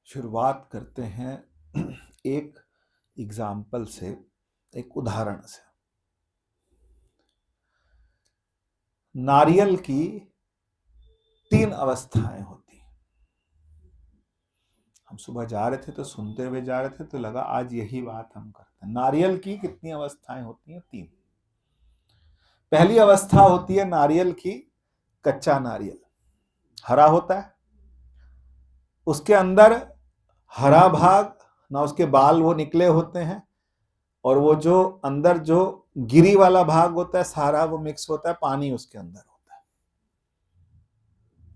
शुरुआत करते हैं एक एग्जाम्पल से, एक उदाहरण से। नारियल की 3 अवस्थाएं होती हैं। हम सुबह जा रहे थे तो सुनते हुए जा रहे थे तो लगा आज यही बात हम करते हैं। नारियल की कितनी अवस्थाएं होती हैं? 3। पहली अवस्था होती है नारियल की कच्चा नारियल, हरा होता है, उसके अंदर हरा भाग ना, उसके बाल वो निकले होते हैं, और वो जो अंदर जो गिरी वाला भाग होता है सारा वो मिक्स होता है, पानी उसके अंदर होता है।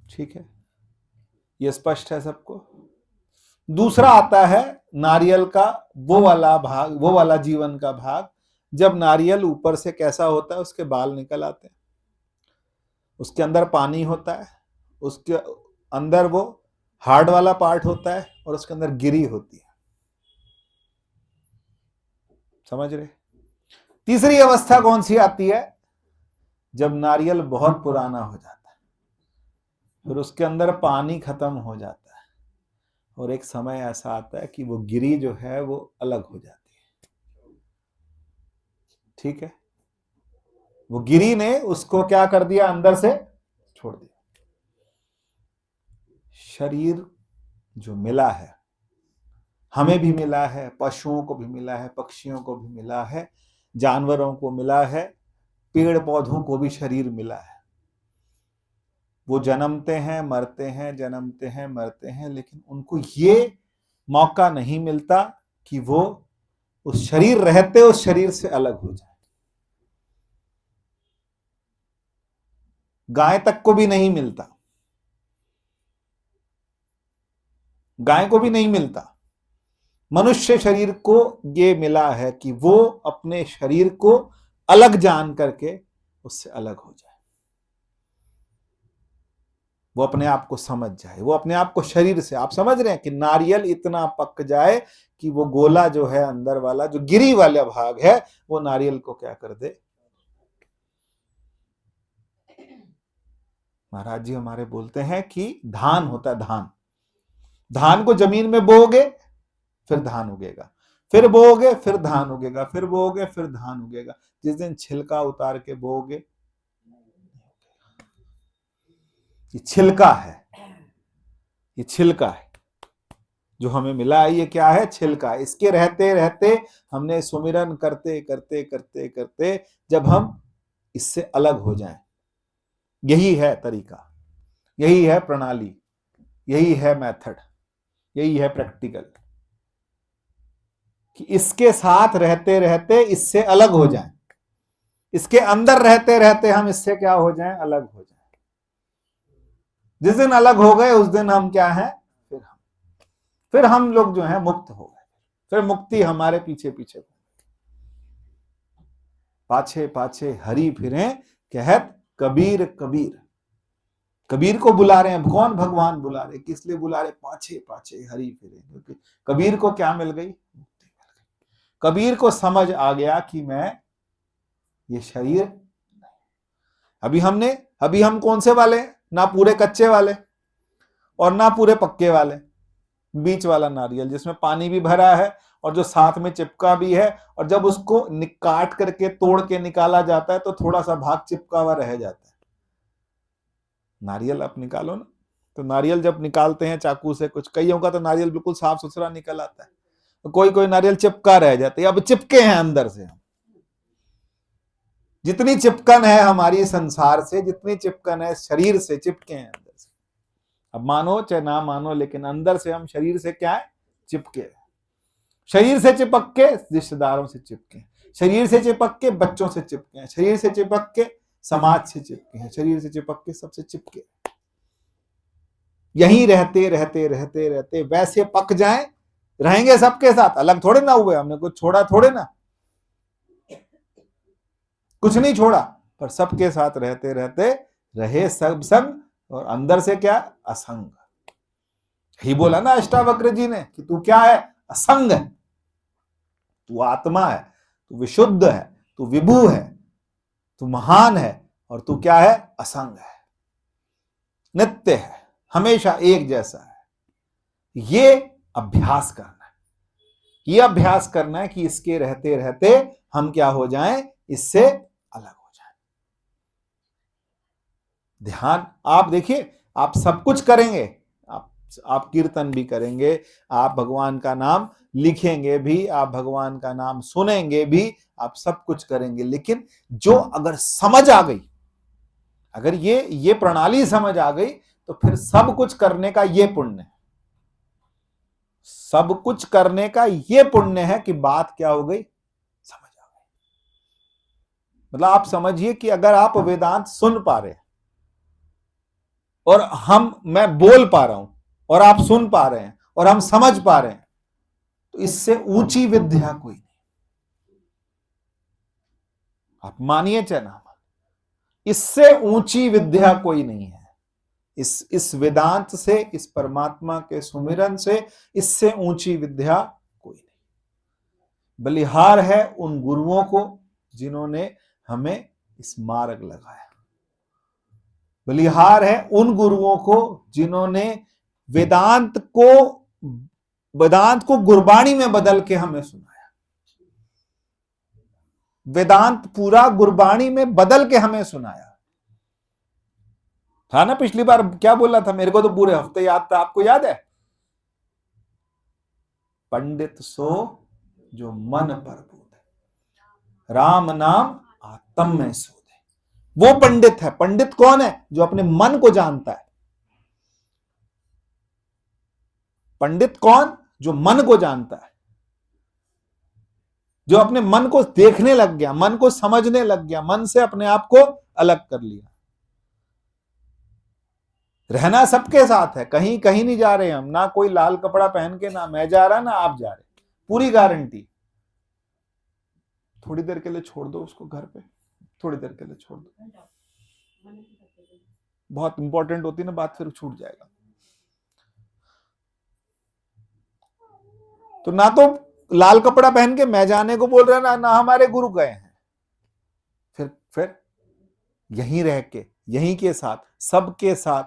ठीक है, ये स्पष्ट है सबको। दूसरा आता है नारियल का वो वाला भाग, वो वाला जीवन का भाग जब नारियल ऊपर से कैसा होता है, उसके बाल निकल आते हैं, उसके अंदर पानी होता है, उसके अंदर वो हार्ड वाला पार्ट होता है और उसके अंदर गिरी होती है। समझ रहे? तीसरी अवस्था कौन सी आती है? जब नारियल बहुत पुराना हो जाता है, फिर उसके अंदर पानी खत्म हो जाता है और एक समय ऐसा आता है कि वो गिरी जो है वो अलग हो जाती है। ठीक है, वो गिरी ने उसको क्या कर दिया, अंदर से छोड़ दिया। शरीर जो मिला है, हमें भी मिला है, पशुओं को भी मिला है, पक्षियों को भी मिला है, जानवरों को मिला है, पेड़ पौधों को भी शरीर मिला है। वो जन्मते हैं, मरते हैं, जन्मते हैं, मरते हैं, लेकिन उनको ये मौका नहीं मिलता कि वो उस शरीर रहते उस शरीर से अलग हो जाए। गाय तक को भी नहीं मिलता, गाय को भी नहीं मिलता। मनुष्य शरीर को ये मिला है कि वो अपने शरीर को अलग जान करके उससे अलग हो जाए, वो अपने आप को समझ जाए, वो अपने आप को शरीर से, आप समझ रहे हैं कि नारियल इतना पक जाए कि वो गोला जो है अंदर वाला जो गिरी वाला भाग है वो नारियल को क्या कर दे। महाराज जी हमारे बोलते हैं कि धान होता है, धान, धान को जमीन में बोओगे फिर धान उगेगा, फिर बोओगे फिर धान उगेगा, फिर बोओगे फिर धान उगेगा। जिस दिन छिलका उतार के बोओगे, ये छिलका है, ये छिलका है जो हमें मिला है। ये क्या है? छिलका। इसके रहते रहते हमने सुमिरन करते करते करते करते जब हम इससे अलग हो जाएं, यही है तरीका, यही है प्रणाली, यही है मेथड, यही है प्रैक्टिकल, कि इसके साथ रहते रहते इससे अलग हो जाएं, इसके अंदर रहते रहते हम इससे क्या हो जाएं, अलग हो जाएं। जिस दिन अलग हो गए उस दिन हम क्या हैं, फिर हम लोग जो हैं मुक्त हो गए, फिर मुक्ति हमारे पीछे पीछे, पाछे पाछे हरि फिरे कहत कबीर कबीर। कबीर को बुला रहे हैं, कौन? भगवान बुला रहे। किस लिए बुला रहे? पाछे पाछे हरि फिरे, क्योंकि कबीर को क्या मिल गई? मुक्ति मिल गई। कबीर को समझ आ गया कि मैं ये शरीर, अभी हम कौन से वाले? ना पूरे कच्चे वाले और ना पूरे पक्के वाले, बीच वाला नारियल जिसमें पानी भी भरा है और जो साथ में चिपका भी है, और जब उसको काट करके तोड़ के निकाला जाता है तो थोड़ा सा भाग चिपका हुआ रह जाता है। नारियल आप निकालो ना, तो नारियल जब निकालते हैं चाकू से, कुछ कईयों का तो नारियल बिल्कुल साफ सुथरा निकल आता है, तो कोई कोई नारियल चिपका रह जाते हैं। अब चिपके हैं अंदर से हम, जितनी चिपकन है हमारी संसार से, जितनी चिपकन है शरीर से, चिपके हैं अंदर से। अब मानो चाहे ना मानो, लेकिन अंदर से हम शरीर से क्या है? चिपके। शरीर से चिपक के रिश्तेदारों से चिपके, शरीर से चिपक के बच्चों से चिपके हैं, शरीर से चिपक के समाज से चिपके हैं, शरीर से चिपक के सबसे चिपके। यहीं रहते रहते रहते रहते वैसे पक जाएं, रहेंगे सबके साथ, अलग थोड़े ना हुए, हमने कुछ छोड़ा थोड़े ना, कुछ नहीं छोड़ा, पर सबके साथ रहते रहते रहे सब संग, और अंदर से क्या? असंग। ही बोला ना अष्टावक्र जी ने कि तू क्या है? असंग है, तू आत्मा है, तू विशुद्ध है, तू विभू है, तू महान है, और तू क्या है? असंग है, नित्य है, हमेशा एक जैसा है। ये अभ्यास करना है। ये अभ्यास करना है कि इसके रहते रहते हम क्या हो जाएं, इससे अलग हो जाएं। ध्यान, आप देखिए, आप सब कुछ करेंगे, आप कीर्तन भी करेंगे, आप भगवान का नाम लिखेंगे भी, आप भगवान का नाम सुनेंगे भी, आप सब कुछ करेंगे, लेकिन जो अगर समझ आ गई, अगर ये प्रणाली समझ आ गई, तो फिर सब कुछ करने का ये पुण्य है। सब कुछ करने का ये पुण्य है कि बात क्या हो गई, समझ आ गई। मतलब आप समझिए कि अगर आप वेदांत सुन पा रहे हैं और मैं बोल पा रहा हूं और आप सुन पा रहे हैं और हम समझ पा रहे हैं, तो इससे ऊंची विद्या कोई नहीं। आप मानिए चाहे ना, इससे ऊंची विद्या कोई नहीं है। इस वेदांत से, इस परमात्मा के सुमिरन से, इससे ऊंची विद्या कोई नहीं। बलिहार है उन गुरुओं को जिन्होंने हमें इस मार्ग लगाया। बलिहार है उन गुरुओं को जिन्होंने वेदांत को गुरबाणी में बदल के हमें सुनाया। वेदांत पूरा गुरबाणी में बदल के हमें सुनाया। था ना, पिछली बार क्या बोला था, मेरे को तो पूरे हफ्ते याद था, आपको याद है? पंडित सो जो मन पर बोधे, राम नाम आत्म में सोधे। वो पंडित है। पंडित कौन है? जो अपने मन को जानता है। पंडित कौन? जो मन को जानता है, जो अपने मन को देखने लग गया, मन को समझने लग गया, मन से अपने आप को अलग कर लिया। रहना सबके साथ है, कहीं कहीं नहीं जा रहे हम, ना कोई लाल कपड़ा पहन के, ना मैं जा रहा ना आप जा रहे, पूरी गारंटी। थोड़ी देर के लिए छोड़ दो उसको घर पे, थोड़ी देर के लिए छोड़ दो, बहुत इंपॉर्टेंट होती ना बात, फिर छूट जाएगा। तो ना तो लाल कपड़ा पहन के मैं जाने को बोल रहा ना हमारे गुरु गए हैं। फिर यहीं रह के, यहीं के साथ,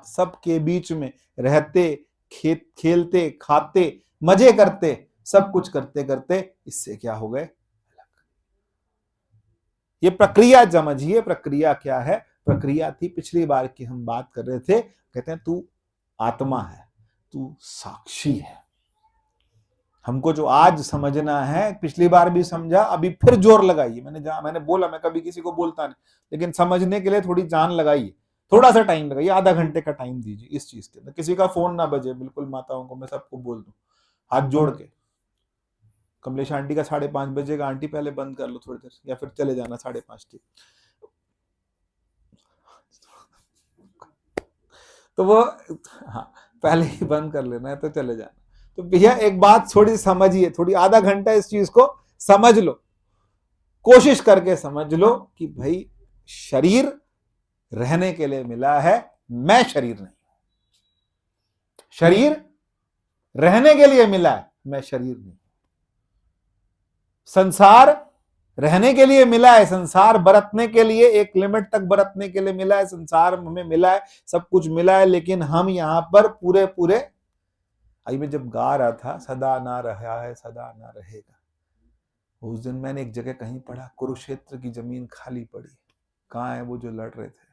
सबके बीच में रहते, खेलते, खाते, मजे करते, सब कुछ करते करते इससे क्या हो गए, ये प्रक्रिया समझिए। प्रक्रिया क्या है? प्रक्रिया थी, पिछली बार की हम बात कर रहे थे, कहते हैं तू आत्मा है, तू साक्षी है। हमको जो आज समझना है, पिछली बार भी समझा, अभी फिर जोर लगाइए। मैंने बोला, मैं कभी किसी को बोलता नहीं, लेकिन समझने के लिए थोड़ी जान लगाइए, थोड़ा सा टाइम लगाइए, आधा घंटे का टाइम दीजिए इस चीज के। किसी का फोन ना बजे, बिल्कुल माताओं को मैं सबको बोल दूं, हाथ जोड़ के, कमलेश आंटी का 5:30 बजेगा, आंटी पहले बंद कर लो थोड़ी देर, या फिर चले जाना 5:30 ठीक। तो वो हाँ, पहले ही बंद कर लेना है तो चले जाना। तो भैया एक बात थोड़ी समझिए, थोड़ी आधा घंटा इस चीज को समझ लो, कोशिश करके समझ लो कि भाई शरीर रहने के लिए मिला है, मैं शरीर नहीं। शरीर रहने के लिए मिला है, मैं शरीर नहीं। संसार रहने के लिए मिला है, संसार बरतने के लिए, एक लिमिट तक बरतने के लिए मिला है, संसार हमें मिला है, सब कुछ मिला है, लेकिन हम यहां पर पूरे आई में जब गा रहा था, सदा ना रहा है सदा ना रहेगा, उस दिन मैंने एक जगह कहीं पढ़ा, कुरुक्षेत्र की जमीन खाली पड़ी, कहां है वो जो लड़ रहे थे?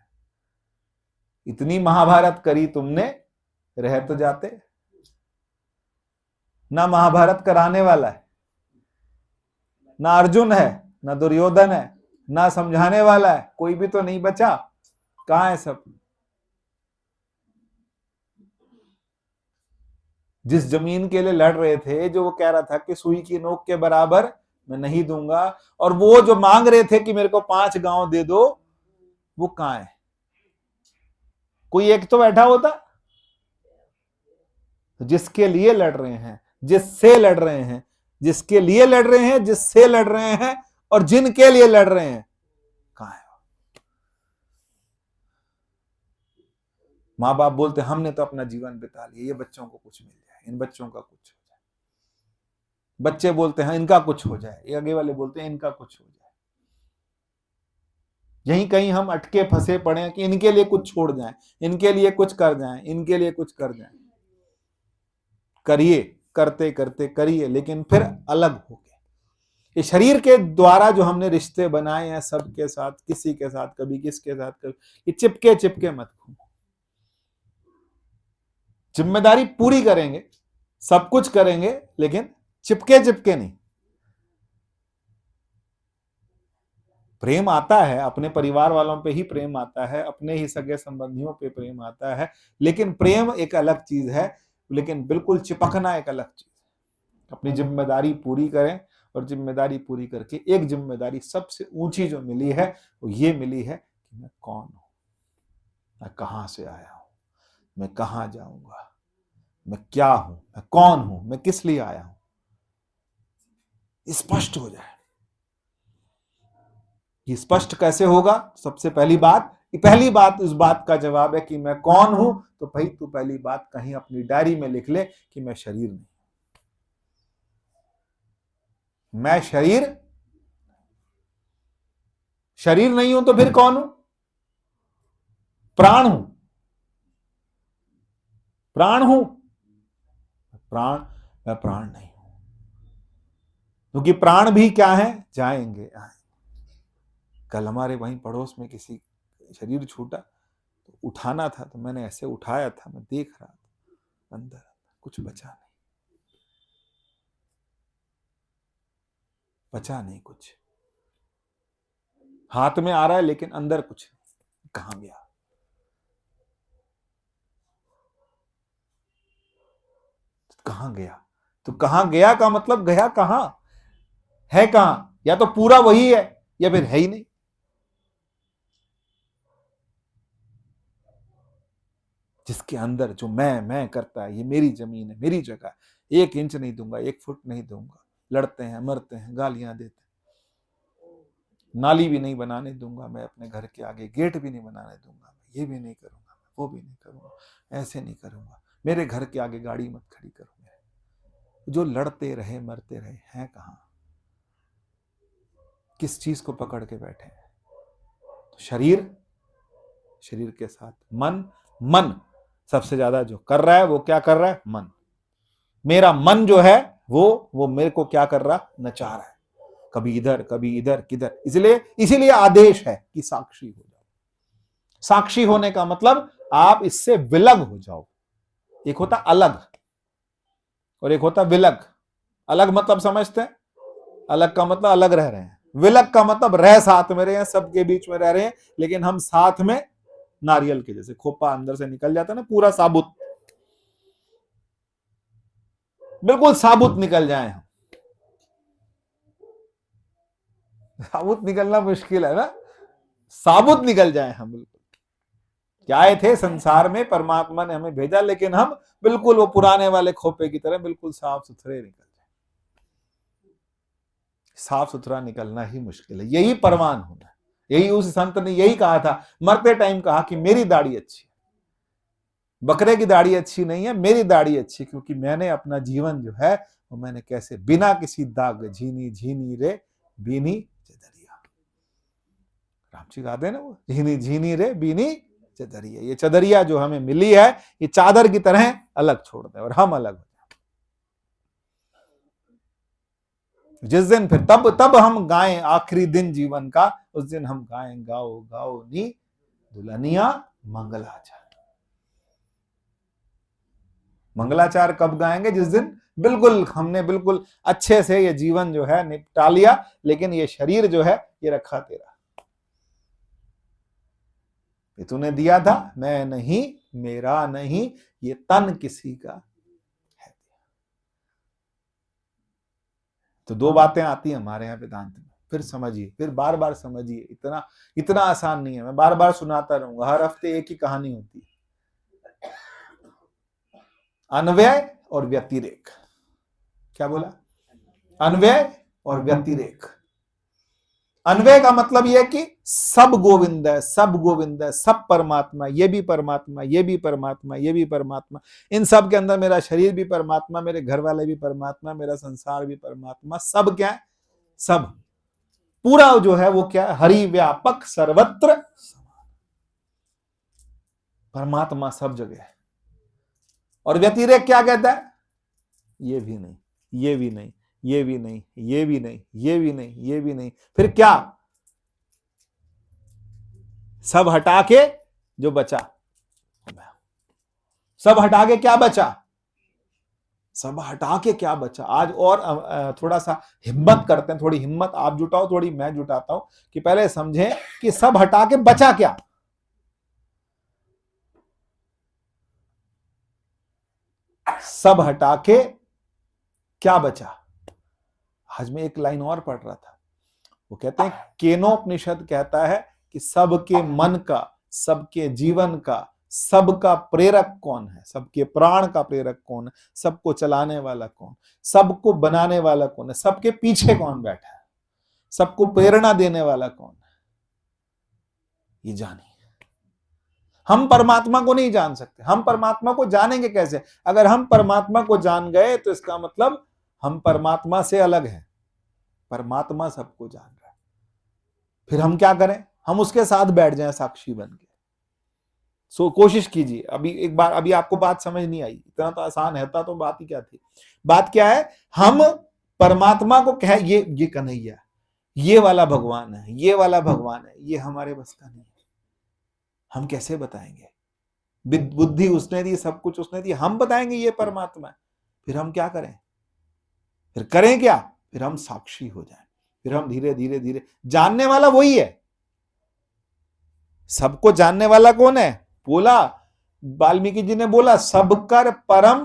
इतनी महाभारत करी तुमने, रह तो जाते। ना महाभारत कराने वाला है, ना अर्जुन है, ना दुर्योधन है, ना समझाने वाला है, कोई भी तो नहीं बचा। कहां है सब? जिस जमीन के लिए लड़ रहे थे, जो वो कह रहा था कि सुई की नोक के बराबर मैं नहीं दूंगा, और वो जो मांग रहे थे कि मेरे को 5 गांव दे दो, वो कहां है? कोई एक तो बैठा होता। जिसके लिए लड़ रहे हैं, जिससे लड़ रहे हैं, जिसके लिए लड़ रहे हैं, जिससे लड़ रहे हैं, और जिनके लिए लड़ रहे हैं, कहां है? माँ बाप बोलते हमने तो अपना जीवन बिता लिया, ये बच्चों को कुछ मिल जाए, इन बच्चों का कुछ हो जाए। बच्चे बोलते हैं इनका कुछ हो जाए, ये आगे वाले बोलते हैं इनका कुछ हो जाए। यहीं कहीं हम अटके फंसे पड़े हैं कि इनके लिए कुछ छोड़ जाएं, इनके लिए कुछ कर जाएं, इनके लिए कुछ कर जाएं। करिए, करते करते करिए, लेकिन फिर अलग हो गए। ये शरीर के द्वारा जो हमने रिश्ते बनाए हैं सबके साथ, किसी के साथ कभी, किसके साथ कभी, ये चिपके चिपके मत घूमो। जिम्मेदारी पूरी करेंगे, सब कुछ करेंगे, लेकिन चिपके चिपके नहीं। प्रेम आता है, अपने परिवार वालों पे ही प्रेम आता है, अपने ही सगे संबंधियों पे प्रेम आता है, लेकिन प्रेम एक अलग चीज है, लेकिन बिल्कुल चिपकना एक अलग चीज है। अपनी जिम्मेदारी पूरी करें, और जिम्मेदारी पूरी करके एक जिम्मेदारी सबसे ऊंची जो मिली है वो ये मिली है कि मैं कौन हूं, मैं कहां से आया हूं, मैं कहां जाऊंगा, मैं क्या हूं, मैं कौन हूं, मैं किस लिए आया हूं, स्पष्ट हो जाए। ये स्पष्ट कैसे होगा? सबसे पहली बात उस बात का जवाब है कि मैं कौन हूं। तो भाई तू पहली बात कहीं अपनी डायरी में लिख ले कि मैं शरीर नहीं, मैं शरीर नहीं हूं। तो फिर कौन हूं? प्राण हूं, प्राण हूं, मैं प्राण नहीं हूं, क्योंकि प्राण भी क्या है? जाएंगे आएंगे। कल हमारे वहीं पड़ोस में किसी शरीर छूटा, तो उठाना था, तो मैंने ऐसे उठाया था, मैं देख रहा था, अंदर कुछ बचा नहीं कुछ। हाथ में आ रहा है लेकिन अंदर कुछ नहीं। कहां गया? कहां गया? तो कहां गया का मतलब गया कहां है? कहां? या तो पूरा वही है या फिर है ही नहीं। जिसके अंदर जो मैं करता है, ये मेरी जमीन है, मेरी जगह, 1 इंच नहीं दूंगा, 1 फुट नहीं दूंगा। लड़ते हैं, मरते हैं, गालियां देते हैं, नाली भी नहीं बनाने दूंगा मैं अपने घर के आगे, गेट भी नहीं बनाने दूंगा, ये भी नहीं करूंगा, वो भी नहीं करूंगा, ऐसे नहीं करूंगा, मेरे घर के आगे गाड़ी मत खड़ी करो। जो लड़ते रहे, मरते रहे, हैं कहां? किस चीज को पकड़ के बैठे हैं? तो शरीर के साथ मन सबसे ज्यादा जो कर रहा है वो क्या कर रहा है? मन। मेरा मन जो है वो मेरे को क्या कर रहा? नचा रहा है, कभी इधर कभी इधर, किधर। इसीलिए आदेश है कि साक्षी हो जाओ। साक्षी होने का मतलब आप इससे विलग हो जाओ। एक होता अलग और एक होता विलग। अलग मतलब समझते हैं? अलग का मतलब अलग रह रहे हैं, विलग का मतलब रह साथ में रहे हैं, सबके बीच में रह रहे हैं, लेकिन हम साथ में नारियल के जैसे, खोपा अंदर से निकल जाता है ना, पूरा साबुत, बिल्कुल साबुत निकल जाए हम। साबुत निकलना मुश्किल है ना, साबुत निकल जाए हम। बिल्कुल क्या आए थे संसार में, परमात्मा ने हमें भेजा, लेकिन हम बिल्कुल वो पुराने वाले खोपे की तरह बिल्कुल साफ सुथरे निकल जाए। साफ सुथरा निकलना ही मुश्किल है, यही परवान होना है। यही उस संत ने यही कहा था, मरते टाइम कहा कि मेरी दाढ़ी अच्छी है, बकरे की दाढ़ी अच्छी नहीं है, मेरी दाढ़ी अच्छी, क्योंकि मैंने अपना जीवन जो है वो मैंने कैसे बिना किसी दाग, झीनी झीनी रे बीनी चदरिया। राम जी गाते ना वो, झीनी झीनी रे बीनी चदरिया। ये चदरिया जो हमें मिली है, ये चादर की तरह अलग छोड़ दे और हम अलग हो। जिस दिन फिर तब हम गाएं आखिरी दिन जीवन का, उस दिन हम गाएं गाओ गाओ नी दुल्हनिया मंगलाचार। मंगलाचार कब गाएंगे? जिस दिन बिल्कुल हमने बिल्कुल अच्छे से ये जीवन जो है निपटा लिया, लेकिन ये शरीर जो है ये रखा तेरा, ये तूने दिया था, मैं नहीं, मेरा नहीं, ये तन किसी का है। तो 2 बातें आती हैं हमारे यहाँ वेदांत में, फिर समझिए, फिर बार बार समझिए। इतना आसान नहीं है, मैं बार बार सुनाता रहूंगा, हर हफ्ते एक ही कहानी होती है। अन्वय और व्यतिरेक। क्या बोला? अन्वय और व्यतिरेक। अन्वय का मतलब यह कि सब गोविंद है, सब गोविंद है, सब परमात्मा, ये भी परमात्मा, ये भी परमात्मा, ये भी परमात्मा, इन सब के अंदर मेरा शरीर भी परमात्मा, मेरे घर वाले भी परमात्मा, मेरा संसार भी परमात्मा, सब क्या है? सब पूरा जो है वो क्या है? हरि व्यापक सर्वत्र परमात्मा सब जगह है। और व्यतिरेक क्या कहता है? ये भी नहीं, ये भी नहीं, ये भी नहीं, ये भी नहीं, ये भी नहीं, ये भी नहीं, फिर क्या? सब हटा के जो बचा, सब हटा के क्या बचा? सब हटा के क्या बचा? आज और थोड़ा सा हिम्मत करते हैं, थोड़ी हिम्मत आप जुटाओ, थोड़ी मैं जुटाता हूं, कि पहले समझें कि सब हटा के बचा क्या? सब हटा के क्या बचा? आज मैं एक लाइन और पढ़ रहा था, वो कहते हैं, केनोपनिषद कहता है कि सबके मन का, सबके जीवन का, सबका प्रेरक कौन है? सबके प्राण का प्रेरक कौन है? सबको चलाने वाला कौन? सबको बनाने वाला कौन है? सबके पीछे कौन बैठा है? सबको प्रेरणा देने वाला कौन है? ये जानिए। हम परमात्मा को नहीं जान सकते। हम परमात्मा को जानेंगे कैसे? अगर हम परमात्मा को जान गए तो इसका मतलब हम परमात्मा से अलग हैं। परमात्मा सबको जान रहा है। फिर हम क्या करें? हम उसके साथ बैठ जाएं साक्षी बन के। कोशिश कीजिए। अभी एक बार, अभी आपको बात समझ नहीं आई, इतना तो आसान है तो बात ही क्या थी? बात क्या है? हम परमात्मा को कहे ये कन्हैया, ये वाला भगवान है, ये वाला भगवान है, ये हमारे बस का नहीं है। हम कैसे बताएंगे? बुद्धि उसने दी, सब कुछ उसने दी, हम बताएंगे ये परमात्मा है? फिर हम क्या करें? फिर करें क्या? फिर हम साक्षी हो जाएं। फिर हम धीरे धीरे धीरे, जानने वाला वही है। सबको जानने वाला कौन है? बोला वाल्मीकि जी ने, बोला सबकर परम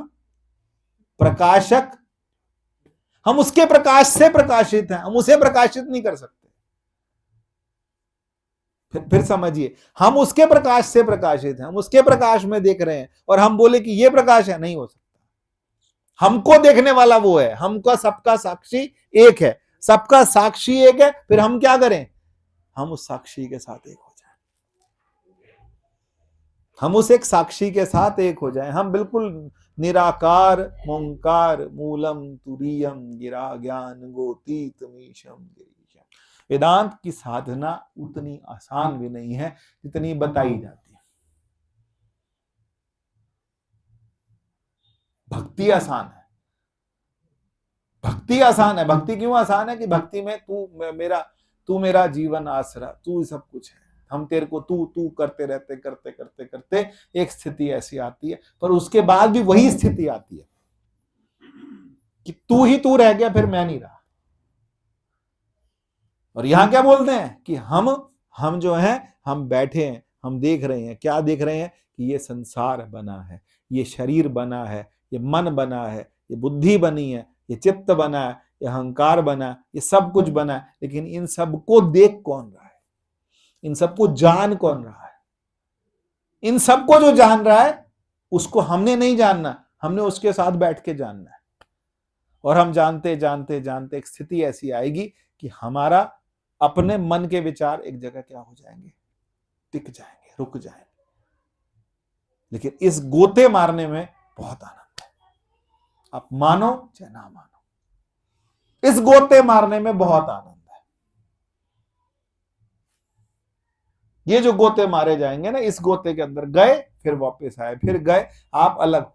प्रकाशक। हम उसके प्रकाश से प्रकाशित हैं, हम उसे प्रकाशित नहीं कर सकते। फिर समझिए, हम उसके प्रकाश से प्रकाशित हैं, हम उसके प्रकाश में देख रहे हैं, और हम बोले कि ये प्रकाश है, नहीं हो सकता। हमको देखने वाला वो है, हमका सबका साक्षी एक है, सबका साक्षी एक है। फिर हम क्या करें? हम उस साक्षी के साथ एक हो जाएं, हम उस एक साक्षी के साथ एक हो जाएं। हम बिल्कुल निराकार मोंकार मूलम तुरीयम गिरा ज्ञान गोतीतमीशम गिरीशम। वेदांत की साधना उतनी आसान भी नहीं है जितनी बताई जाती है। भक्ति आसान है, भक्ति आसान है। भक्ति क्यों आसान है? कि भक्ति में तू मेरा जीवन आसरा, तू सब कुछ है। हम तेरे को तू तू करते रहते करते करते करते एक स्थिति ऐसी आती है, पर उसके बाद भी वही स्थिति आती है कि तू ही तू रह गया, फिर मैं नहीं रहा। और यहां क्या बोलते हैं कि हम जो हैं, हम बैठे हैं, हम देख रहे हैं। क्या देख रहे हैं? कि ये संसार बना है, ये शरीर बना है, ये मन बना है, ये बुद्धि बनी है, ये चित्त बना है, ये अहंकार बना है, ये सब कुछ बना है। लेकिन इन सबको देख कौन रहा है? इन सबको जान कौन रहा है? इन सबको जो जान रहा है उसको हमने नहीं जानना, हमने उसके साथ बैठ के जानना है। और हम जानते जानते जानते एक स्थिति ऐसी आएगी कि हमारा अपने मन के विचार एक जगह क्या हो जाएंगे? टिक जाएंगे, रुक जाएंगे। लेकिन इस गोते मारने में बहुत आनंद है। आप मानो चाहे ना मानो, इस गोते मारने में बहुत आनंद है। ये जो गोते मारे जाएंगे ना, इस गोते के अंदर गए, फिर वापस आए, फिर गए, आप अलग।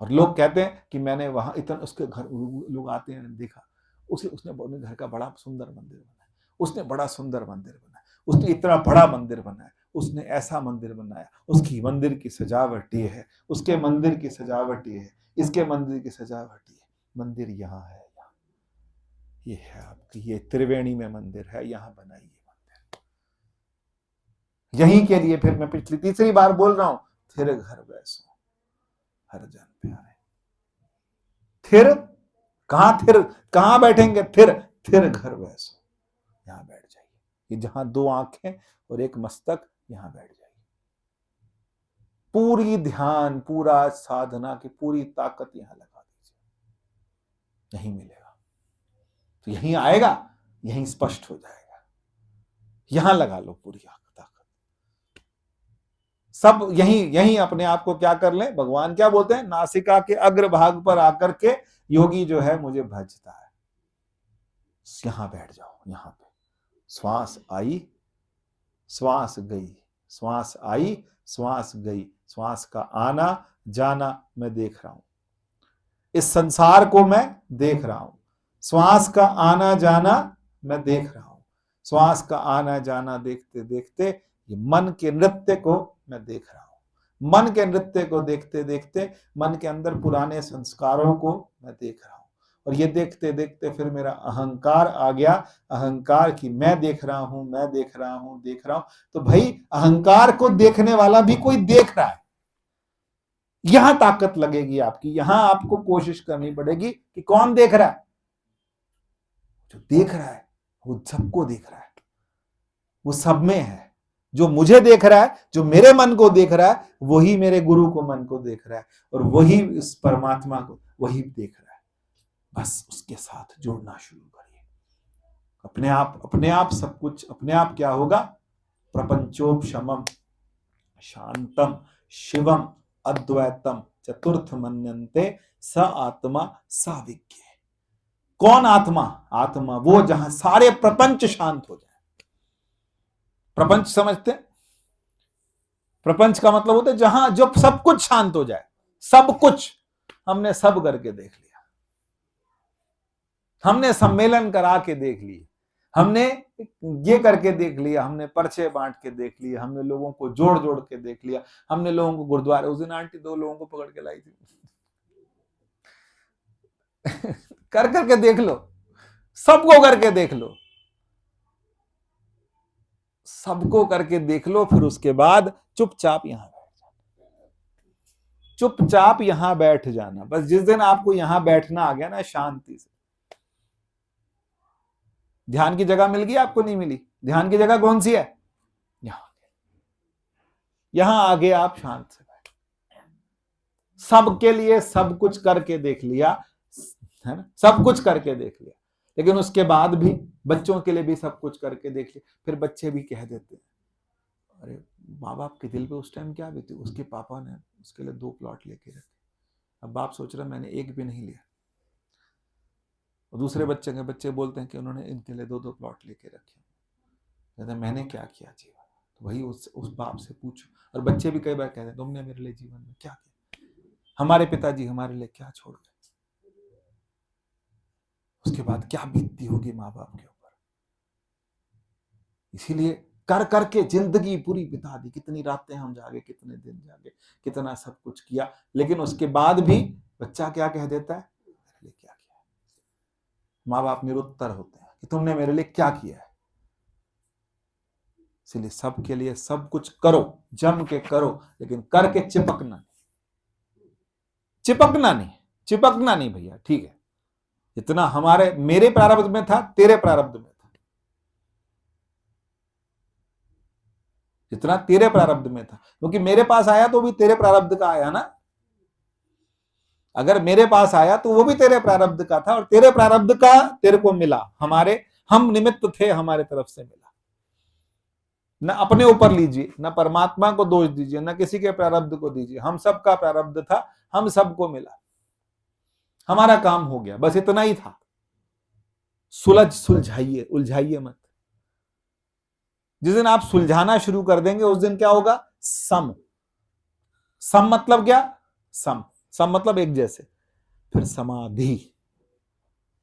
और लोग कहते हैं कि मैंने वहां इतना, उसके घर लोग आते हैं, देखा उसने अपने घर का बड़ा सुंदर मंदिर बनाया, उसने बड़ा सुंदर मंदिर बनाया, उसने इतना बड़ा मंदिर बनाया, उसने ऐसा मंदिर बनाया, उसकी मंदिर की सजावट ये है, उसके मंदिर की सजावट ये है, इसके मंदिर की सजावट ये है। मंदिर यहाँ है, यहाँ ये है आपकी, ये त्रिवेणी में मंदिर है, यहाँ बनाइए मंदिर। यहीं के लिए फिर मैं पिछली तीसरी बार बोल रहा हूं, फिर घर बैसो हर जन प्यारे। फिर कहां बैठेंगे? फिर घर बैसो, यहां बैठ जाइए। ये जहां दो आंखें और एक मस्तक, यहां बैठ जाइए। पूरी ध्यान, पूरा साधना की पूरी ताकत यहां लगा दीजिए, यहीं मिलेगा। तो यहीं आएगा, यहीं स्पष्ट हो जाएगा। यहां लगा लो पूरी ताकत, सब यहीं अपने आप को क्या कर लें? भगवान क्या बोलते हैं? नासिका के अग्रभाग पर आकर के योगी जो है मुझे भजता है। यहां बैठ जाओ, यहां पे श्वास आई, श्वास गई, श्वास आई, श्वास गई, श्वास का आना जाना मैं देख रहा हूं। इस संसार को मैं देख रहा हूं, श्वास का आना जाना मैं देख रहा हूं, श्वास का आना जाना देखते देखते ये मन के नृत्य को मैं देख रहा हूं, मन के नृत्य को देखते देखते मन के अंदर पुराने संस्कारों को मैं देख रहा हूं, और ये देखते देखते फिर मेरा अहंकार आ गया, अहंकार की मैं देख रहा हूं, मैं देख रहा हूं, देख रहा हूं। तो भाई अहंकार को देखने वाला भी कोई देख रहा है, यहां ताकत लगेगी आपकी, यहां आपको कोशिश करनी पड़ेगी कि कौन देख रहा है। जो देख रहा है वो सबको देख रहा है, वो सब में है। जो मुझे देख रहा है, जो मेरे मन को देख रहा है, वही मेरे गुरु को मन को देख रहा है, और वही इस परमात्मा को वही देख रहा है। बस उसके साथ जुड़ना शुरू करिए। अपने आप सब कुछ अपने आप क्या होगा? प्रपंचोपशमम शांतम शिवम अद्वैतम चतुर्थ मन्यन्ते स आत्मा स विज्ञे। कौन आत्मा? आत्मा वो जहां सारे प्रपंच शांत हो जाए। प्रपंच समझते? प्रपंच का मतलब होता है जहां जो सब कुछ शांत हो जाए। सब कुछ हमने सब करके देख लिया, हमने सम्मेलन करा के देख लिए, हमने ये करके देख लिया, हमने पर्चे बांट के देख लिए, हमने लोगों को जोड़ जोड़ के देख लिया, हमने लोगों को गुरुद्वारे, उस दिन आंटी 2 लोगों को पकड़ के लाई थी कर करके देख लो, सबको करके देख लो, सबको करके देख लो। फिर उसके बाद चुपचाप यहां बैठ जाना, चुपचाप यहां बैठ जाना। बस जिस दिन आपको यहां बैठना आ गया ना शांति से, ध्यान की जगह मिल गई आपको? नहीं मिली? ध्यान की जगह कौन सी है? यहां, यहां आगे आप शांत से बैठ, सबके लिए सब कुछ करके देख लिया, है ना? सब कुछ करके देख लिया, लेकिन उसके बाद भी बच्चों के लिए भी सब कुछ करके देख लिया। फिर बच्चे भी कह देते हैं, अरे माँ बाप के दिल पे उस टाइम क्या बीती, उसके पापा ने उसके लिए 2 प्लॉट लेके रखे, अब बाप सोच रहा मैंने एक भी नहीं लिया। और दूसरे बच्चे के बच्चे बोलते हैं कि उन्होंने इनके लिए 2-2 प्लॉट लेके रखे। कहते हैं मैंने क्या किया जीवन? तो वही उस बाप से पूछो। और बच्चे भी कई बार कहते हैं तुमने मेरे लिए जीवन में क्या किया? हमारे पिताजी हमारे लिए क्या छोड़ गए? उसके बाद क्या बीतती होगी माँ बाप के ऊपर। इसीलिए कर करके जिंदगी पूरी बिता दी, कितनी रातें हम जागे, कितने दिन जागे, कितना सब कुछ किया, लेकिन उसके बाद भी बच्चा क्या कह देता है? मेरे लिए क्या किया? माँ बाप निरुत्तर होते हैं कि तुमने मेरे लिए क्या किया है। इसलिए सबके लिए सब कुछ करो, जम के करो, लेकिन करके चिपकना नहीं, चिपकना नहीं, चिपकना नहीं भैया। ठीक है, इतना हमारे मेरे प्रारब्ध में था, तेरे प्रारब्ध में था, जितना तेरे प्रारब्ध में था, क्योंकि मेरे पास आया तो भी तेरे प्रारब्ध का आया ना। अगर मेरे पास आया तो वो भी तेरे प्रारब्ध का था, और तेरे प्रारब्ध का तेरे को मिला। हम निमित्त थे, हमारे तरफ से मिला। न अपने ऊपर लीजिए, न परमात्मा को दोष दीजिए, न किसी के प्रारब्ध को दीजिए। हम सबका प्रारब्ध था, हम सबको मिला, हमारा काम हो गया, बस इतना ही था। सुलझाइए, उलझाइए मत। जिस दिन आप सुलझाना शुरू कर देंगे उस दिन क्या होगा? सम। सम मतलब क्या? सम, सम मतलब एक जैसे। फिर समाधि।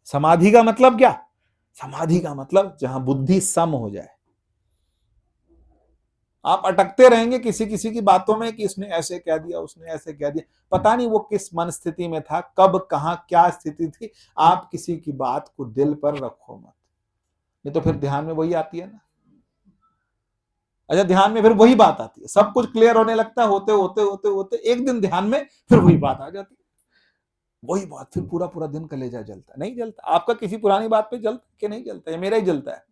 समाधि का मतलब क्या? समाधि का मतलब जहां बुद्धि सम हो जाए। आप अटकते रहेंगे किसी किसी की बातों में कि इसने ऐसे कह दिया, उसने ऐसे कह दिया, पता नहीं वो किस मन स्थिति में था, कब कहां क्या स्थिति थी। आप किसी की बात को दिल पर रखो मत, नहीं तो फिर ध्यान में वही आती है ना। अच्छा, ध्यान में फिर वही बात आती है, सब कुछ क्लियर होने लगता है, होते होते होते होते एक दिन ध्यान में फिर वही बात आ जाती है, वही बात। फिर पूरा पूरा दिन कलेजा जलता, नहीं जलता आपका किसी पुरानी बात पे जलता कि नहीं जलता? ये मेरा ही जलता है।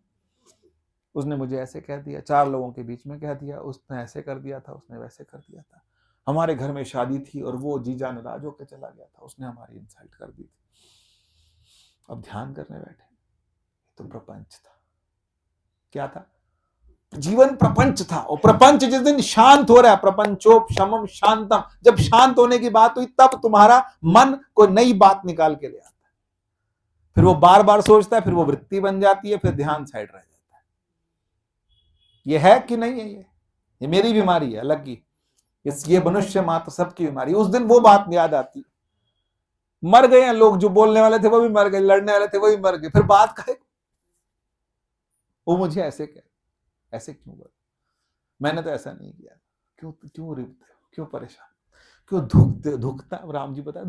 उसने मुझे ऐसे कह दिया, 4 लोगों के बीच में कह दिया, उसने ऐसे कर दिया था, उसने वैसे कर दिया था, हमारे घर में शादी थी और वो जीजा नाराज होकर चला गया था, उसने हमारी इंसल्ट कर दी थी। अब ध्यान करने बैठे तो प्रपंच था। क्या था? जीवन प्रपंच था। और प्रपंच जिस दिन शांत हो रहा है, प्रपंचोपशमम शांतम, जब शांत होने की बात हुई तब तुम्हारा मन कोई नई बात निकाल के ले आता है, फिर वो बार बार सोचता है, फिर वो वृत्ति बन जाती है, फिर ध्यान साइड रह जाता है। ये है कि नहीं है? ये मेरी बीमारी है अलग की, ये मनुष्य मात्र सबकी बीमारी। उस दिन वो बात याद आती, मर गए हैं लोग, जो बोलने वाले थे वो भी मर गए, लड़ने वाले थे वो भी मर गए, फिर बात कहे वो मुझे ऐसे कह, ऐसे क्यों बोल, मैंने तो ऐसा नहीं किया, क्यों क्यों रिपते हो, क्यों परेशान, क्यों धुकता, राम जी बता,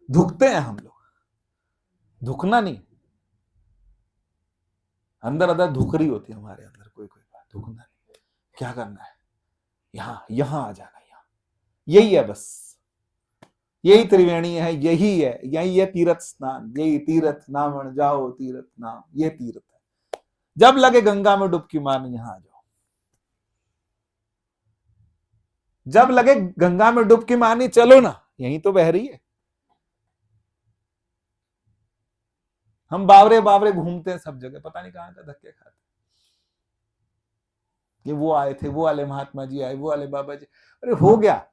धुकते हैं हम लोग, धुकना नहीं, अंदर अंदर धुकरी होती है हमारे अंदर, कोई बात, धुकना नहीं, क्या करना है, यहां आ जाना, यहां, यही है बस, यही त्रिवेणी है, यही है, यही है तीर्थ स्नान, यही तीर्थ नामन जाओ तीर्थ नाम, ये तीर्थ है, जब लगे गंगा में डुबकी मारनी यहां आ जाओ, जब लगे गंगा में डुबकी मारनी चलो ना, यही तो बह रही है, हम बावरे बावरे घूमते हैं सब जगह, पता नहीं कहां का धक्के खाते, ये वो आए थे, वो वाले महात्मा जी आए, वो वाले बाबा जी, अरे हो गया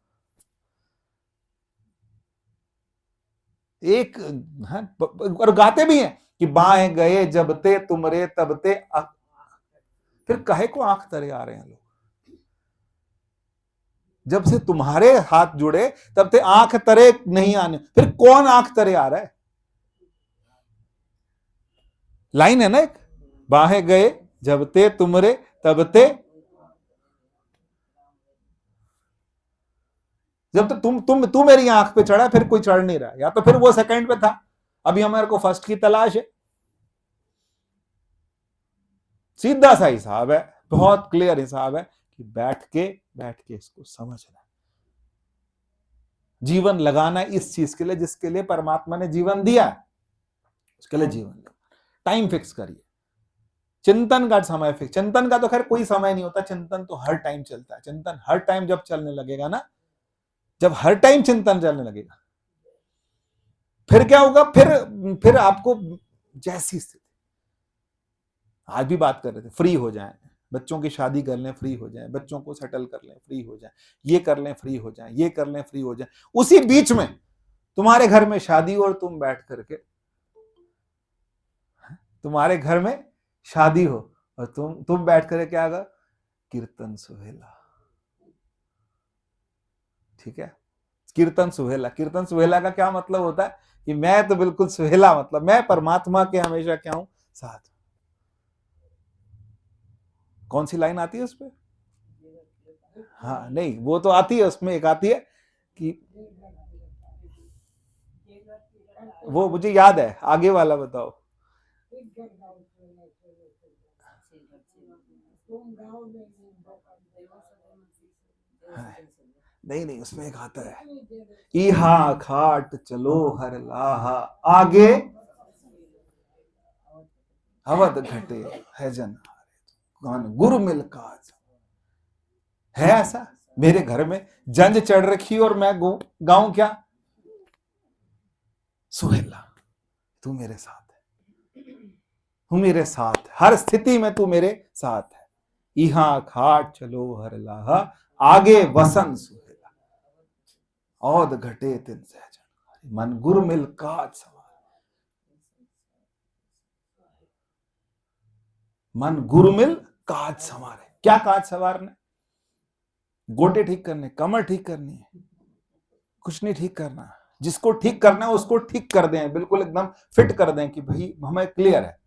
एक, और गाते भी हैं कि बाएं गए जब ते तुमरे तब ते, फिर कहे को आंख तरे आ रहे हैं लोग, जब से तुम्हारे हाथ जुड़े तब से आंख तरे नहीं आने, फिर कौन आंख तरे आ रहा है, लाइन है ना एक, बाहें गए जब ते तुमरे तब ते, जब तो तू मेरी आंख पे चढ़ा, फिर कोई चढ़ नहीं रहा, या तो फिर वो सेकंड पे था, अभी हमारे को फर्स्ट की तलाश है, सीधा सा हिसाब है, बहुत क्लियर हिसाब है कि बैठ के इसको समझना, जीवन लगाना इस चीज के लिए जिसके लिए परमात्मा ने जीवन दिया, उसके लिए जीवन टाइम फिक्स करिए, चिंतन का समय फिक्स, चिंतन का तो खैर कोई समय नहीं होता, चिंतन तो हर टाइम चलता है, चिंतन हर टाइम जब चलने लगेगा ना, जब हर टाइम चिंतन चलने लगेगा, फिर क्या होगा, फिर आपको जैसी स्थिति, आज भी बात कर रहे थे, फ्री हो जाए, बच्चों की शादी कर लें फ्री हो जाए, बच्चों को सेटल कर लें फ्री हो जाए, ये कर लें फ्री हो जाए, ये कर लें फ्री हो जाए, उसी बीच में तुम्हारे घर में शादी और तुम बैठ करके, तुम्हारे घर में शादी हो और तुम बैठ कर क्या होगा, कीर्तन सुहेला, ठीक है, कीर्तन सुहेला, कीर्तन सुहेला का क्या मतलब होता है कि मैं तो बिल्कुल सुहेला, मतलब मैं परमात्मा के हमेशा क्या हूं, साथ, कौन सी लाइन आती है उसपे, हाँ नहीं वो तो आती है, उसमें एक आती है कि, वो मुझे याद है, आगे वाला बताओ, नहीं नहीं उसमें एक आता है, इहा खाट चलो हर लाहा, आगे अवध घटे है जन, गुरु मिल काज, है ऐसा, मेरे घर में जंज चढ़ रखी और मैं गाऊं क्या, सुहेला, तू मेरे साथ है, तू मेरे साथ, हर स्थिति में तू मेरे साथ है, इहा खाट चलो हर लाहा, आगे वसन सुहेला, औद घटे तिन सहजन, मन गुरु मिल काज सवार, मन गुरु मिल काज संवारे, क्या काज संवारना, गोटे ठीक करने, कमर ठीक करनी है, कुछ नहीं ठीक करना, जिसको ठीक करना है उसको ठीक कर दें, बिल्कुल एकदम फिट कर दें कि भाई हमें क्लियर है,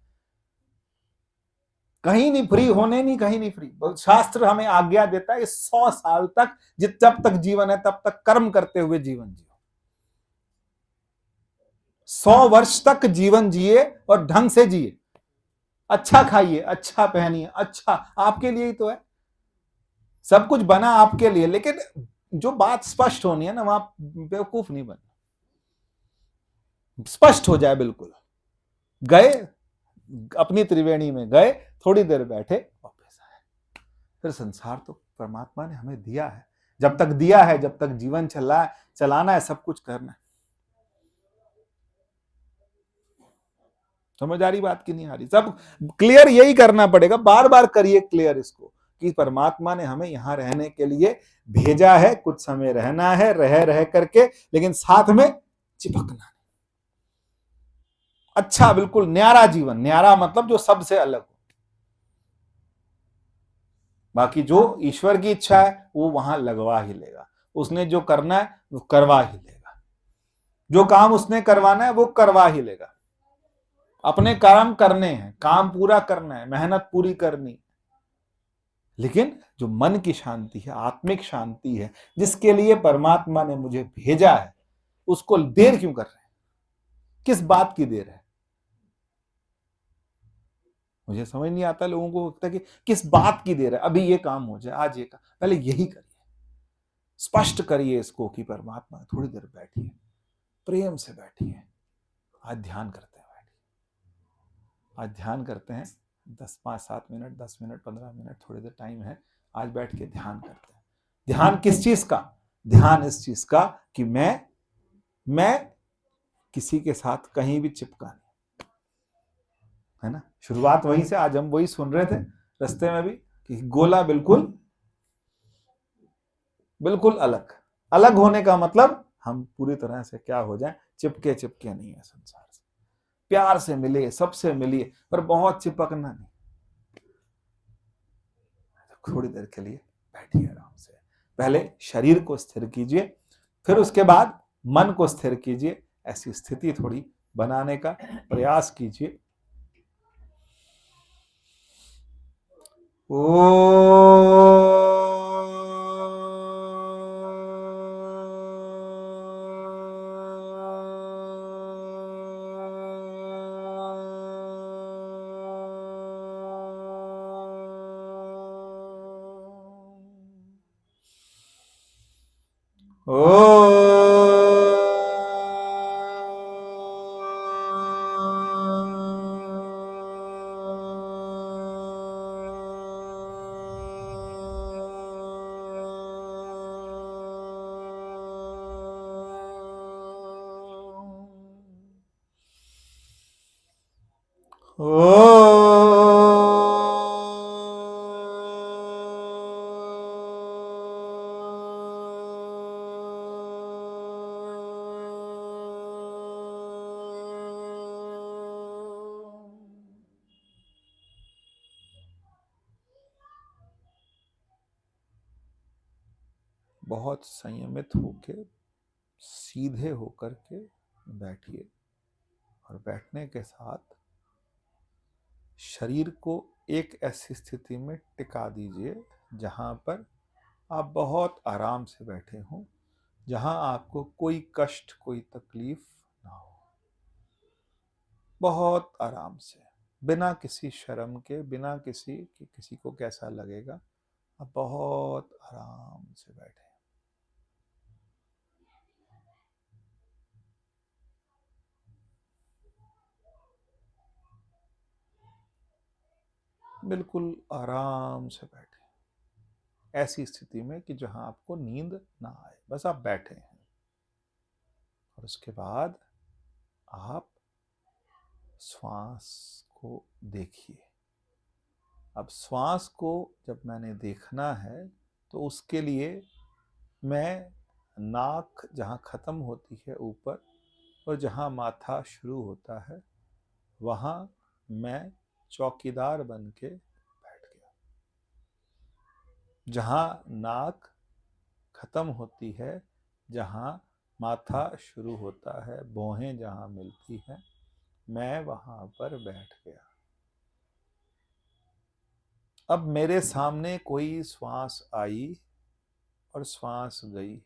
कहीं नहीं फ्री होने, नहीं कहीं नहीं फ्री, शास्त्र हमें आज्ञा देता है 100 साल तक, जब तक जीवन है तब तक कर्म करते हुए जीवन जियो, 100 वर्ष तक जीवन जिए और ढंग से जिए, अच्छा खाइए, अच्छा पहनिए, अच्छा आपके लिए ही तो है, सब कुछ बना आपके लिए, लेकिन जो बात स्पष्ट होनी है ना, वहां बेवकूफ नहीं बनना, स्पष्ट हो जाए बिल्कुल, गए अपनी त्रिवेणी में गए, थोड़ी देर बैठे वापस आए, फिर संसार तो परमात्मा ने हमें दिया है, जब तक दिया है, जब तक जीवन चला है, चलाना है, सब कुछ करना है, समझ आ रही बात की नहीं आ रही, सब क्लियर यही करना पड़ेगा, बार बार करिए क्लियर इसको कि परमात्मा ने हमें यहां रहने के लिए भेजा है, कुछ समय रहना है, रह करके, लेकिन साथ में चिपकना नहीं, अच्छा बिल्कुल न्यारा जीवन, न्यारा मतलब जो सबसे अलग हो, बाकी जो ईश्वर की इच्छा है वो वहां लगवा ही लेगा, उसने जो करना है वो करवा ही लेगा, जो काम उसने करवाना है वो करवा ही लेगा। अपने काम करने हैं, काम पूरा करना है, मेहनत पूरी करनी। लेकिन जो मन की शांति है, आत्मिक शांति है, जिसके लिए परमात्मा ने मुझे भेजा है, उसको देर क्यों कर रहे हैं? किस बात की देर है? मुझे समझ नहीं आता। लोगों को लगता है कि किस बात की देर है, अभी ये काम हो जाए, आज ये काम, पहले यही करिए, स्पष्ट करिए इसको कि परमात्मा थोड़ी देर बैठिए, प्रेम से बैठिए, आज ध्यान करते हैं, बैठिए आज ध्यान करते हैं, 5-7 मिनट, 10 मिनट, 15 मिनट, थोड़ी देर टाइम है, आज बैठ के ध्यान करते हैं। ध्यान किस चीज का? ध्यान इस चीज का कि मैं किसी के साथ कहीं भी चिपका नहीं, है ना। शुरुआत वहीं से, आज हम वही सुन रहे थे रास्ते में भी कि गोला बिल्कुल बिल्कुल अलग। अलग होने का मतलब हम पूरी तरह से क्या हो जाए, चिपके चिपके नहीं है संसार से, प्यार से मिले, सबसे मिलिए, पर बहुत चिपकना नहीं। थोड़ी देर के लिए बैठिए आराम से, पहले शरीर को स्थिर कीजिए, फिर उसके बाद मन को स्थिर कीजिए। ऐसी स्थिति थोड़ी बनाने का प्रयास कीजिए। ओ बहुत संयमित होके, सीधे होकर के बैठिए, और बैठने के साथ शरीर को एक ऐसी स्थिति में टिका दीजिए जहां पर आप बहुत आराम से बैठे हों, जहां आपको कोई कष्ट, कोई तकलीफ ना हो। बहुत आराम से, बिना किसी शर्म के, बिना किसी को कैसा लगेगा, आप बहुत आराम से बैठे। बिल्कुल आराम से बैठे, ऐसी स्थिति में कि जहां आपको नींद ना आए, बस आप बैठे हैं। और उसके बाद आप श्वास को देखिए। अब श्वास को जब मैंने देखना है, तो उसके लिए मैं नाक जहां खत्म होती है ऊपर, और जहां माथा शुरू होता है, वहां मैं चौकीदार बन के बैठ गया। जहां नाक खत्म होती है, जहां माथा शुरू होता है, भौहें जहां मिलती हैं, मैं वहां पर बैठ गया। अब मेरे सामने कोई श्वास आई और श्वास गई,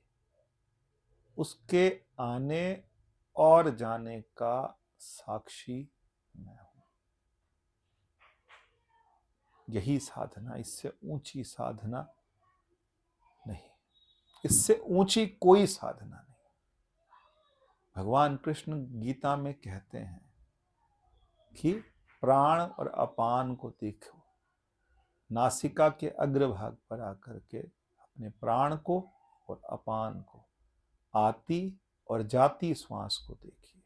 उसके आने और जाने का साक्षी मैं हूं। यही साधना, इससे ऊंची साधना नहीं, इससे ऊंची कोई साधना नहीं। भगवान कृष्ण गीता में कहते हैं कि प्राण और अपान को देखो, नासिका के अग्रभाग पर आकर के अपने प्राण को और अपान को, आती और जाती श्वास को देखिए।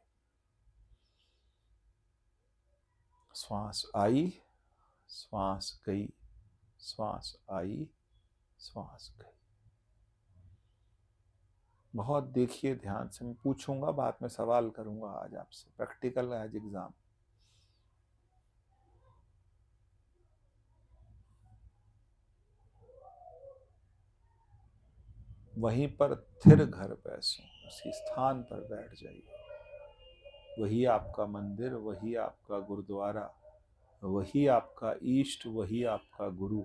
श्वास आई, श्वास गई, श्वास आई, श्वास गई। बहुत देखिए ध्यान से। मैं पूछूंगा, बाद में सवाल करूंगा आज आपसे, प्रैक्टिकल आज एग्जाम। वहीं पर थिर घर बैसो, उसी स्थान पर बैठ जाइए। वही आपका मंदिर, वही आपका गुरुद्वारा, वही आपका इष्ट, वही आपका गुरु,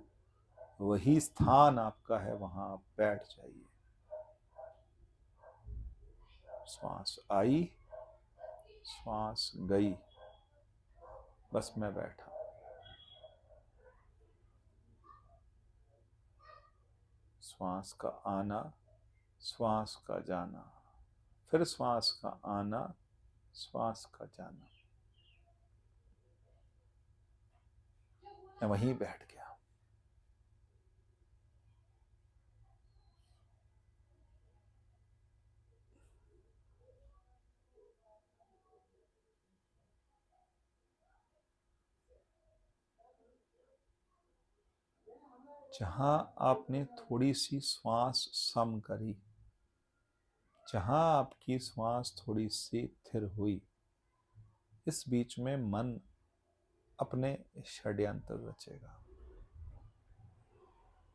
वही स्थान आपका है, वहां आप बैठ जाइए। श्वास आई, श्वास गई, बस मैं बैठा। श्वास का आना, श्वास का जाना, फिर श्वास का आना, श्वास का जाना, मैं वहीं बैठ गया। जहां आपने थोड़ी सी श्वास सम करी, जहां आपकी श्वास थोड़ी सी स्थिर हुई, इस बीच में मन अपने षड्यंत्र रचेगा।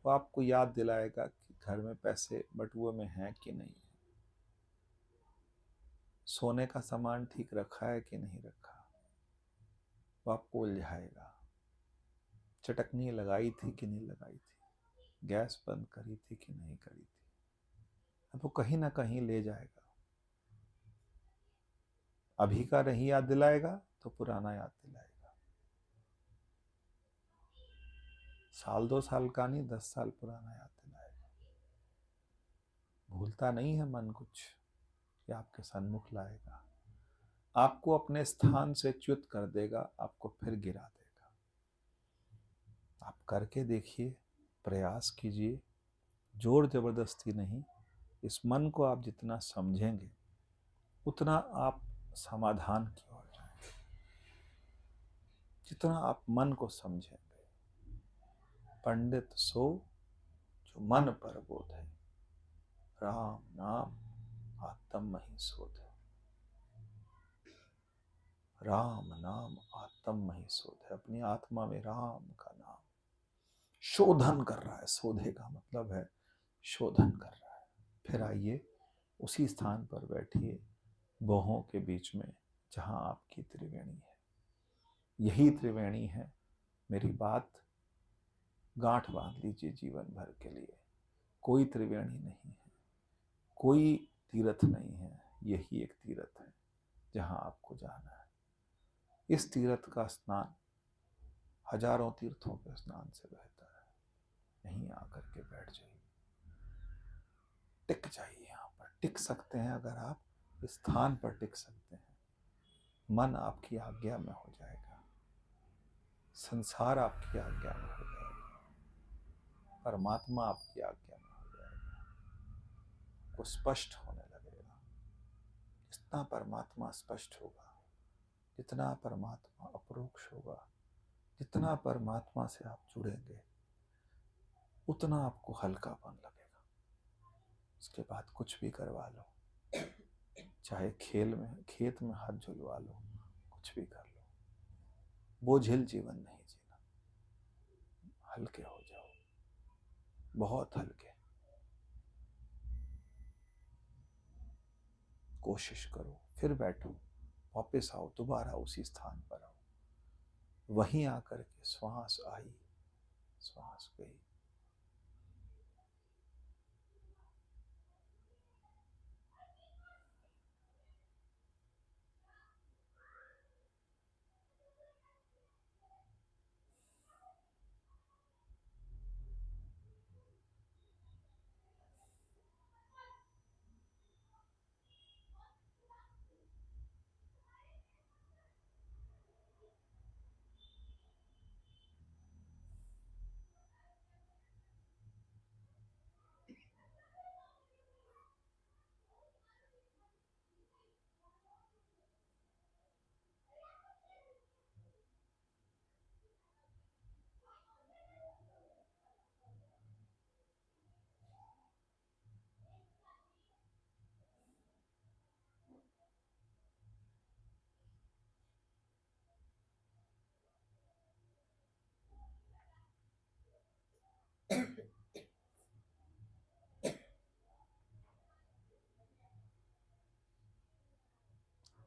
वो आपको याद दिलाएगा कि घर में पैसे बटुए में हैं कि नहीं, सोने का सामान ठीक रखा है कि नहीं रखा। वो आपको उलझाएगा, चटकनी लगाई थी कि नहीं लगाई थी, गैस बंद करी थी कि नहीं करी थी। अब वो कहीं ना कहीं ले जाएगा। अभी का नहीं याद दिलाएगा तो पुराना याद दिलाएगा। साल 2 साल का नहीं, 10 साल पुराना याद दिलाएगा। भूलता नहीं है मन कुछ, ये आपके सन्मुख लाएगा, आपको अपने स्थान से च्युत कर देगा, आपको फिर गिरा देगा। आप करके देखिए, प्रयास कीजिए, जोर जबरदस्ती नहीं। इस मन को आप जितना समझेंगे उतना आप समाधान की ओर जाएंगे। जितना आप मन को समझेंगे, पंडित सो जो मन पर बोध है, राम नाम आत्म मही शोध है। राम नाम आत्म मही शोध है। अपनी आत्मा में राम का नाम शोधन कर रहा है। शोधे का मतलब है शोधन कर रहा है। फिर आइए उसी स्थान पर बैठिए, बाहों के बीच में, जहां आपकी त्रिवेणी है। यही त्रिवेणी है। मेरी बात गांठ बांध लीजिए जीवन भर के लिए। कोई त्रिवेणी नहीं है, कोई तीर्थ नहीं है, यही एक तीर्थ है जहां आपको जाना है। इस तीर्थ का स्नान हजारों तीर्थों के स्नान से बेहतर है। यहीं आकर के बैठ जाइए, टिक जाइए। यहाँ पर टिक सकते हैं अगर आप इस स्थान पर टिक सकते हैं, मन आपकी आज्ञा में हो जाएगा, संसार आपकी आज्ञा में हो जाएगा, परमात्मा आपकी आज्ञा में हो जाएगा। वो स्पष्ट होने लगेगा। जितना परमात्मा स्पष्ट होगा, जितना परमात्मा अपरोक्ष होगा, जितना परमात्मा से आप जुड़ेंगे, उतना आपको हल्कापन लगेगा। उसके बाद कुछ भी करवा लो, चाहे खेत में हाथ झुलवा लो, कुछ भी कर लो, बोझिल जीवन नहीं जीना। हल्के हो जाओ, बहुत हल्के। कोशिश करो, फिर बैठो, वापस आओ, दोबारा उसी स्थान पर आओ। वहीं आकर के श्वास आई, श्वास गई।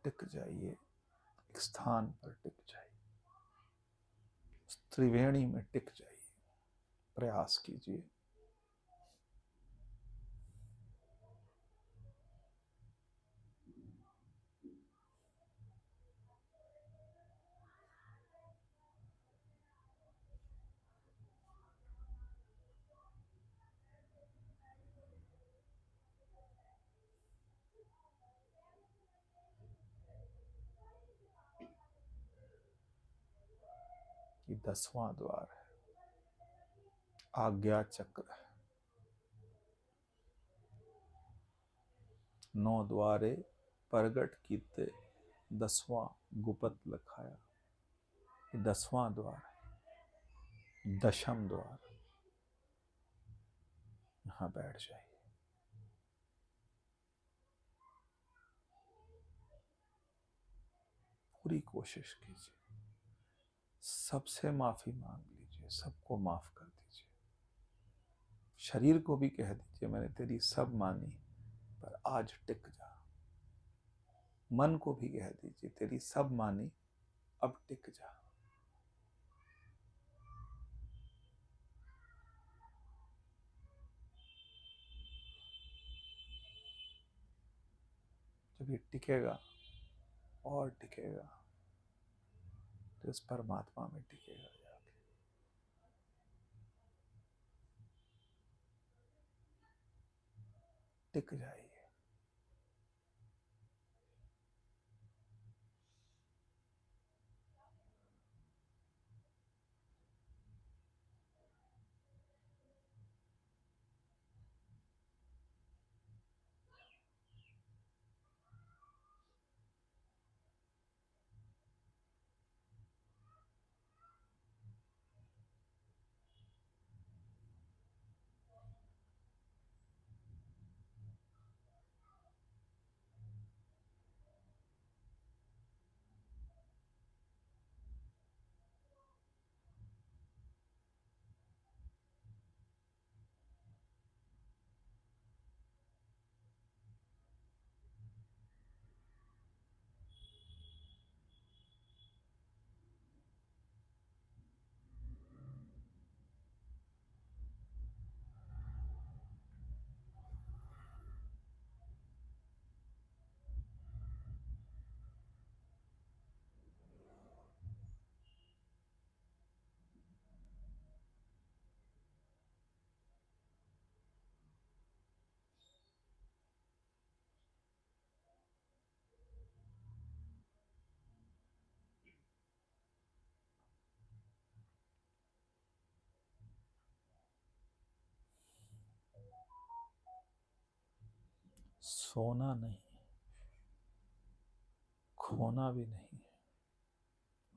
टिक जाइए, एक स्थान पर टिक जाइए, त्रिवेणी में टिक जाइए, प्रयास कीजिए। ये 10वां द्वार है, आज्ञा चक्र है। 9 द्वारे प्रगट कीते 10वां गुपत लखाया। ये 10वां द्वार है, 10म द्वार। यहां बैठ जाइए। पूरी कोशिश कीजिए, सबसे माफी मांग लीजिए, सबको माफ कर दीजिए। शरीर को भी कह दीजिए मैंने तेरी सब मानी, पर आज टिक जा। मन को भी कह दीजिए तेरी सब मानी, अब टिक जा। जब ये टिकेगा और टिकेगा तो इस परमात्मा में टिकेगा जाके। टिक जाइए। सोना नहीं, खोना भी नहीं है,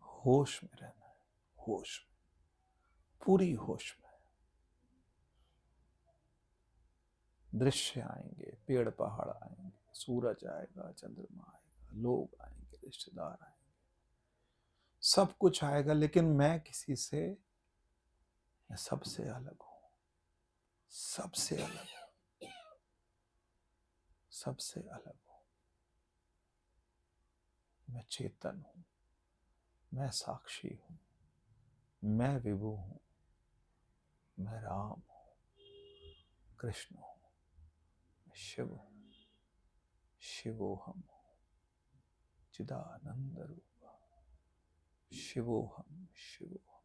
होश में रहना है। होश में, पूरी होश में। दृश्य आएंगे, पेड़ पहाड़ आएंगे, सूरज आएगा, चंद्रमा आएगा, लोग आएंगे, रिश्तेदार आएंगे, सब कुछ आएगा, लेकिन मैं किसी से, मैं सबसे अलग हूं। सबसे अलग हूं, सबसे अलग हूं। मैं चेतन हूं, मैं साक्षी हूं, मैं विभु हूं, मैं राम हूं, कृष्ण हूं, मैं शिव हूं, शिवोहम हूं, चिदानंद रूप, शिवोहम, शिवोहम।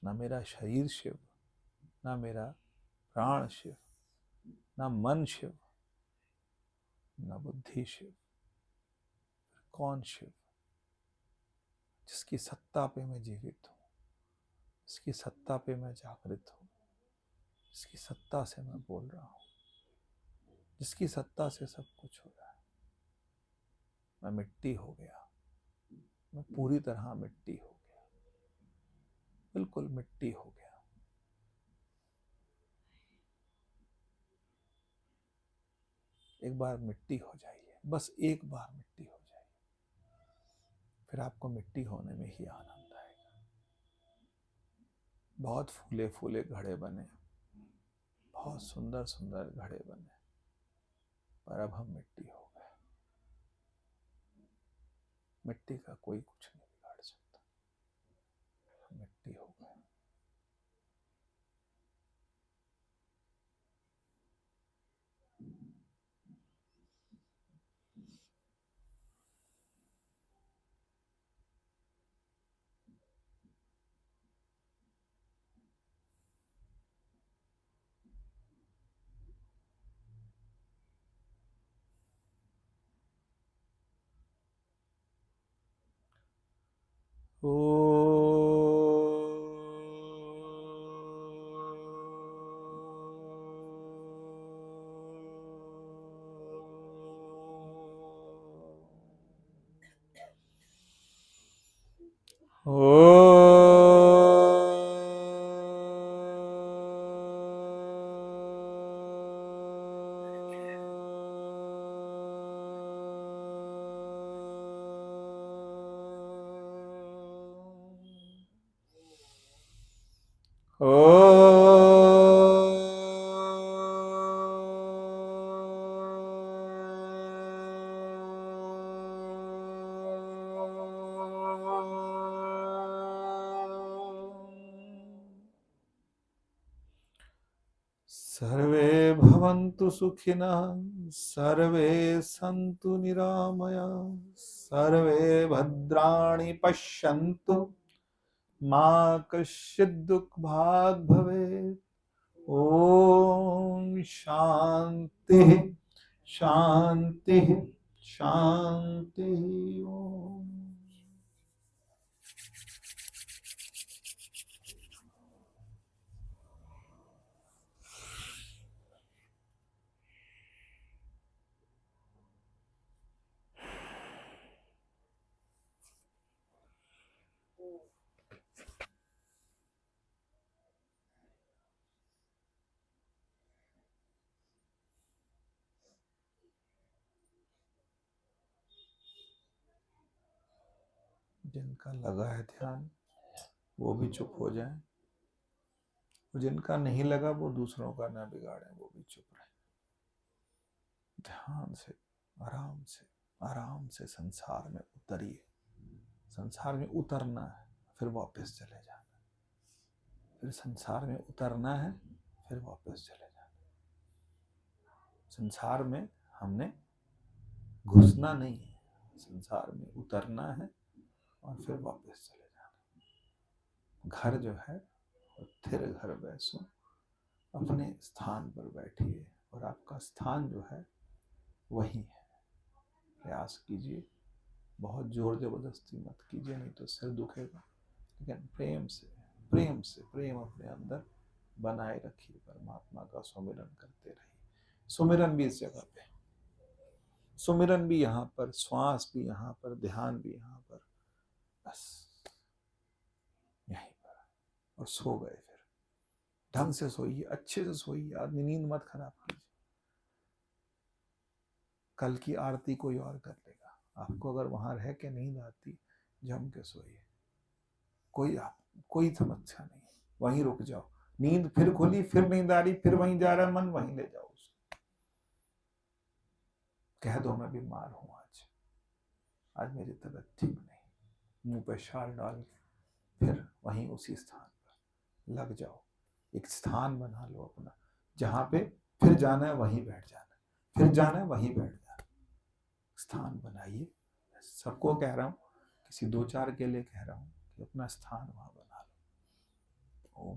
ना मेरा शरीर शिव, ना मेरा प्राण शिव, ना मन शिव, ना बुद्धि शिव। कौन शिव? जिसकी सत्ता पे मैं जीवित हूं, जिसकी सत्ता पे मैं जागृत हूं, जिसकी सत्ता से मैं बोल रहा हूं, जिसकी सत्ता से सब कुछ हो रहा है। मैं मिट्टी हो गया, मैं पूरी तरह मिट्टी हो गया, बिल्कुल मिट्टी हो गया। एक बार मिट्टी हो जाइए, बस एक बार मिट्टी हो जाइए, फिर आपको मिट्टी होने में ही आनंद आएगा। बहुत फूले फूले घड़े बने, बहुत सुंदर सुंदर घड़े बने, पर अब हम मिट्टी हो गए। मिट्टी का कोई कुछ नहीं बिगाड़ सकता, मिट्टी हो गए। सर्वे भवन्तु सुखिनः, सर्वे सन्तु निरामयाः, सर्वे भद्राणि पश्यन्तु, मा कश्चित् दुःखभाग् भवेत्। ओम शांति शांति शांति। ओम। जिनका लगा है ध्यान वो भी चुप हो जाए, जिनका नहीं लगा वो दूसरों का ना बिगाड़े, वो भी चुप रहे। ध्यान से आराम से संसार में उतरिए। संसार में उतरना है, फिर वापस चले जाना, फिर संसार में उतरना है, फिर वापस चले जाना। संसार में हमने घुसना नहीं है, संसार में उतरना है और फिर वापस चले जाना। घर जो है स्थिर घर बैसो, अपने स्थान पर बैठिए और आपका स्थान जो है वही है। प्रयास कीजिए, बहुत जोर जबरदस्ती मत कीजिए, नहीं तो सिर दुखेगा। लेकिन प्रेम अपने अंदर बनाए रखिए, परमात्मा का सुमिरन करते रहिए। सुमिरन भी इस जगह पे, सुमिरन भी यहाँ पर, श्वास भी यहाँ पर, ध्यान भी यहाँ पर, बस यहीं पर। और सो गए, फिर ढंग से सोइए, अच्छे से सोइए, आदमी नींद मत खराब कीजिए। कल की आरती कोई और कर लेगा। आपको अगर वहां रह के नींद आती, जम के सोइए, कोई समस्या नहीं, वहीं रुक जाओ। नींद फिर खुली, फिर नींद आ रही, फिर वहीं जा रहा मन, वहीं ले जाओ उसको। कह दो मैं बीमार हूं, आज मेरी तबीयत ठीक नहीं, मुंह पे शाल डाल के फिर वहीं उसी स्थान पर लग जाओ। एक स्थान बना लो अपना, जहां पे फिर जाना है वहीं बैठ जाना, फिर जाना है वहीं बैठ जाना। स्थान बनाइए। सबको कह रहा हूं, किसी दो चार के लिए कह रहा हूं कि अपना स्थान वहां बना लो। ओम।